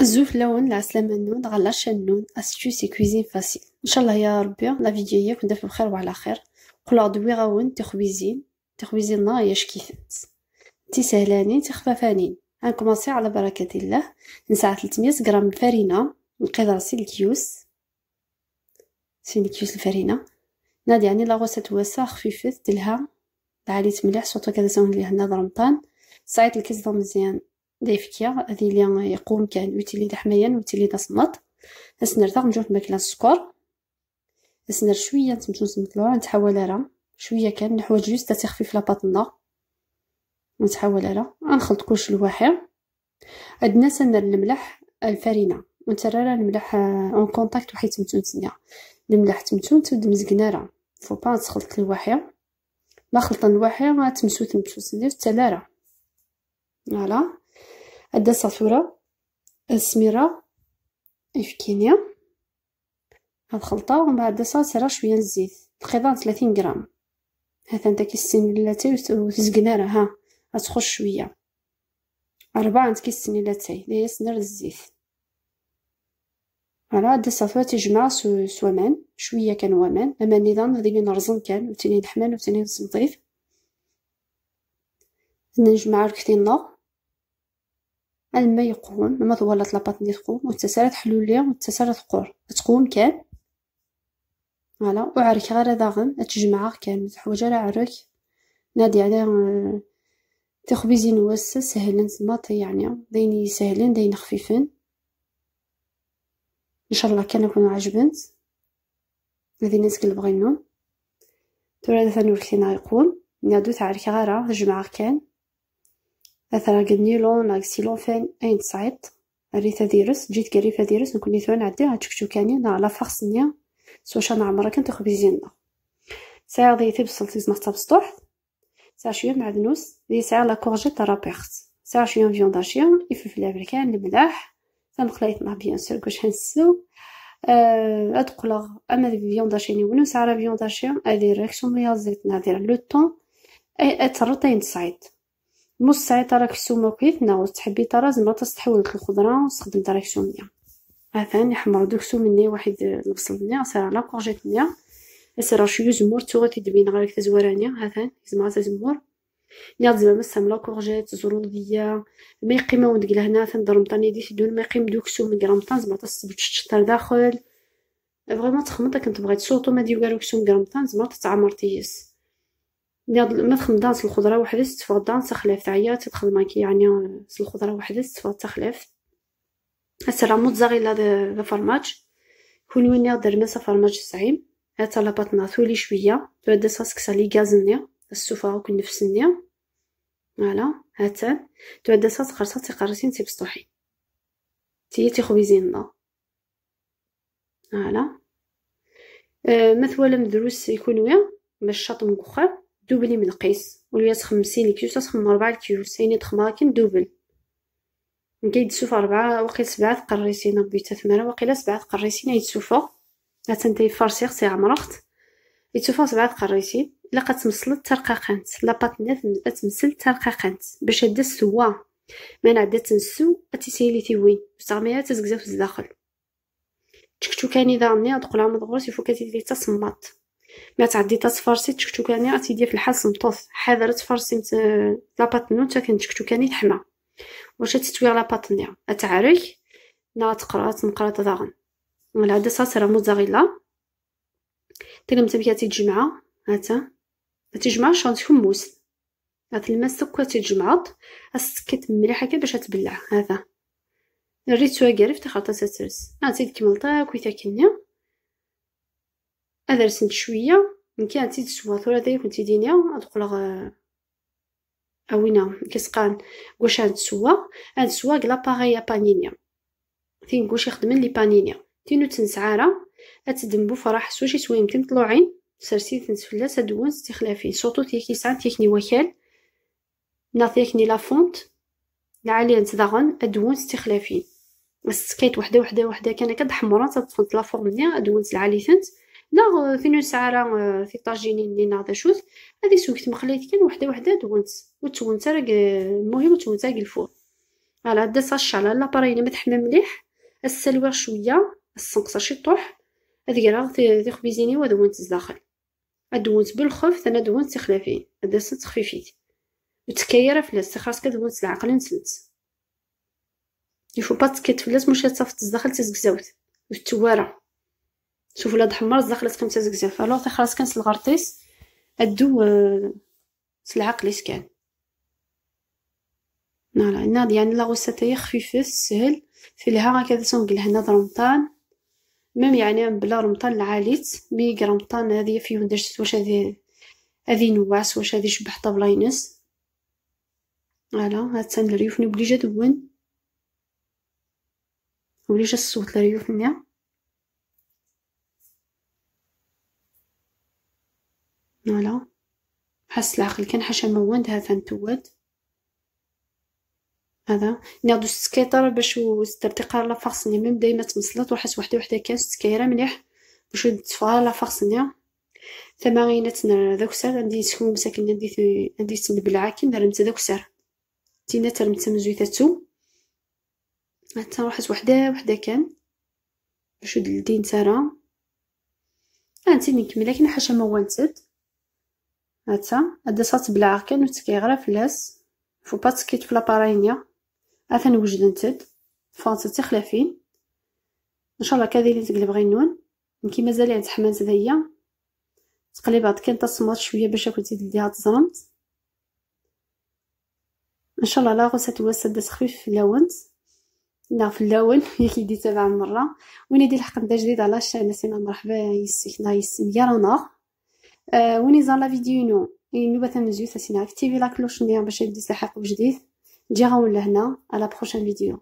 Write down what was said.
الزوف لون العسلامة النون غلاش النون astuce et cuisine facile ان شاء الله يا ربي لا فيديو ياك ندير بخير وعلى خير. قولوا دوي غاون تخبيزين ياش كيفنت تي سهلانين تي خفافانين. غنكومونسي على بركة الله. نسعى 300 غرام الفرينة نقيد راسي الكيوس الفرينة نادي يعني لا غوسة واسع خفيفة دلها عاليت مليح صوتو كذا سون ليه هنا رمضان صايت الكيس مزيان دايفكيا هذه اللي يقوم كان ويتيلي حمايا ويتيلي صمط اسنر تاع نجوف ماكله السكر اسنر شويه تمشوس مطلوع نتحول راه شويه كان نحوج جوست تخفيف لاباطنا نتحول راه نخلط كلش لواحد. عندنا سنر الملح الفرينه ونترى الملح اون كونتاكت وحيت تمتونسنيا الملح تمتون تود مزقنا راه فو با تخلط لواحد لا خلطه لواحد تمتوسني تلا فوالا. عندنا الصافوره السميره يفكينيا هاد الخلطه ومن بعد صافي شويه الزيت تقريبا 30 غرام هذا انت كيسين لاتاي وتزقنا راه ها غتخش شويه 4 كيسين لاتاي لي سنر الزيت فوالا. هاد الصافوره تجمع سوامان شويه كان وامان اما نظام هذه اللي نرزن كان وتاني نحمل وتاني نضيف نجمع الكثير الماء يقوم ما طولت لاباطني تقوم وتسالت حلوليا وتسالت قور تقوم كان فوالا. وعرك غير داغن تجمع كان حوايج راه عرك نادي على تخبيزين واسع سهلين سماطي يعني داين سهلين داين خفيفين ان شاء الله كان يكونوا عجبنت هذه الناس اللي بغينو ترى ثاني وركينا يقوم نادو تعرك غير تجمع كان اثرا قدنيلون لاكسيلون فين اين تصعد ريثا ديرس جيت كريفه ديرس نكون نيثوان عدي هاتشكشوكاني لا فاخسنيا سوشا نعمرها كنت خبيزينا ساعه ضيتي بصلتي زمرتا بسطوح ساعه شويه معدنوس دي ساعه لا كورجيت رابيرت ساعه شويه فيون داشيان يفلفل الامريكان الملاح تنخليطنا بيان سور كوش هنسو ادخل اما فيون داشيني ونو ساعه فيون داشيان ادير ريكسيون ميا زيت نادير لو طون اي اترطين تصعيد نص ساعه تراكسيون موقيت ناوز تحبي ترى زعما تستحول الخضره ونستخدم تراكسيون ميا عفان يحمر دوكسو مني واحد البصل نيا صار لا كورجيت نيا اسرا شويه زمور توغتي دبين غير تزورانيا هذا زعما زمور نيا زعما مسام لا كورجيت زروديه ما يقيمو ندقله هنا تندرمطاني دي تدون ما يقيم دوكسو من غرامطان زعما تستبشطر داخل فريمون تخمط كنت بغيت صوتو ما ديو كالوكسو من غرامطان زعما تتعمر تيس ما تخمدانس الخضره وحدس تفضان تخلف تعيا تخدم كي يعني الخضره وحدس تفض تخلف هسه موتزاريلا د فرماج كون وين يقدر مسا فرماج سعيم هاتا لاباطنا ثولي شويه تبدا صاسك لي غازنيا السوفا وكل نفسنيا فوالا هاتا تبدا صاص خرصات قرصين تي بسطوحي تي خويزينا فوالا. مثلا مدروس يكون ويا باش شاط مكخه دوبلي من قيس ولا 50 كيلو تخم 4 كيلو سيني تخماكن دوبل نكيد سوف 4 وقيل 7 قريسين بيتا 8 وقيل 7 قريسين يتسوفا هاتنتي فرسيغ سي عمرخت يتسوفا 7 قريسين الا قتمصلت ترقاقنت لاباطنات تمثل ترقاقنت باش هدا السوا ما نعدا تنسو اتسيلي تيوين بصغميات تزقزا في الداخل تشكتوكاني دارني ادخل عام دغرس يفو كتيدي تصمات ما تعدي تصفرسي تشكتوكاني اتيدي في الحال صمطوط حاضر تفرسي لاباطنو تا كنتشكتوكاني تحمى واش تتويغ لاباطنيا اتعرك نا تقرا تنقرا داغن ولا هدا صاص راه موتزاريلا تلم تبكي تجمعها هاتا تجمع شانت حمص هاد الماء سكر تجمعط اسكت مليحه كي باش تبلع هذا الريت واقرف تخلطها تترس زيد كملطه كويتا كنيا هذا رسنت شويه يمكن تزيد سوا ثورة دايك كنتي دينيا ادخل اوينا كيسقان واش هاد سوا هاد سوا لاباريا بانينيا فين واش يخدم لي بانينيا تينو تنسعاره اتدمبو فرح سوشي سويم تمطلوعين سرسي تنسفلاس ادوان استخلافي صوتو تيكي ساعه تيكني وكال نعطيكني لا فونت العاليه نتدغن ادوان استخلافي بس كايت وحده كان كد حمرات تفونت لا فورمني ادوان العاليثنت لا فين ساعه في طاجينين لي ناض شوت هذه سوكت مخليت كان وحده دوانت وتونت راه المهم تونت الفور فوالا دا صاشي على لاباري ما تحمى مليح، السلوى شويه السنقصه شي طوح، هذيك تي خبيزيني ودونت الداخل، ادونت بالخف انا دونت تخلافين هدا تخفيفيت وتكيره فلاس خاصك دونت العقل نسلت يفو با تكيت فلاس مش تصفت الداخل تزكزاوت والتواره شوف ولاد حمر الداخل تقيم تزكزاف الوغ خلاص كانت الغرطيس ادو العقل كان فوالا ناض يعني لاغوسه تاهي خفيفه سهل فيها هكذا تنقل هنا رمضان ميم يعني بلا رمضان العاليت مي رمضان هذه فيه درت واش هذه نواعس واش هذه شبح طبلاينس فوالا هاد تان الريوف نبليجا دون وليجا الصوت الريوف نيا فوالا حس العقل كان حاشا موند هذا نتواد هذا ناخدو السكيطر باش ترتقى لا فاصني ميم دايما تمصلت وحس وحده كان سكايره مليح باش تفغى لا فاصني ثمانينات داك الساعه عندي سكون مساكن عندي تنبلعه كي درت داك الساعه تينا ترمت مزويتاتو حتى واحد وحده كان باش دلدين ترى انت نكمل لكن حاشا ما وانتد هدا صات بلا عركان وتكيغرا فلاس فو با تسكيت في لابارينيا اثن وجد نتد فانت تخلافين ان شاء الله كذا اللي تقلب غينون كي مازال عند حمانت هذيا تقلي بعد كان تصمت شويه باش كنتي تديها تزرمت ان شاء الله لا غوسه توسد خفيف في اللون لا في اللون ياك يدي تبع مره وين يدي الحق دا جديد على الشان سينا مرحبا يسكنا يسن يرانا وين زال لا فيديو نو نوبه تمزيو سينا اكتيفي لا كلوش باش يدي تحقق جديد نجي غاون لهنا على بروشين فيديو.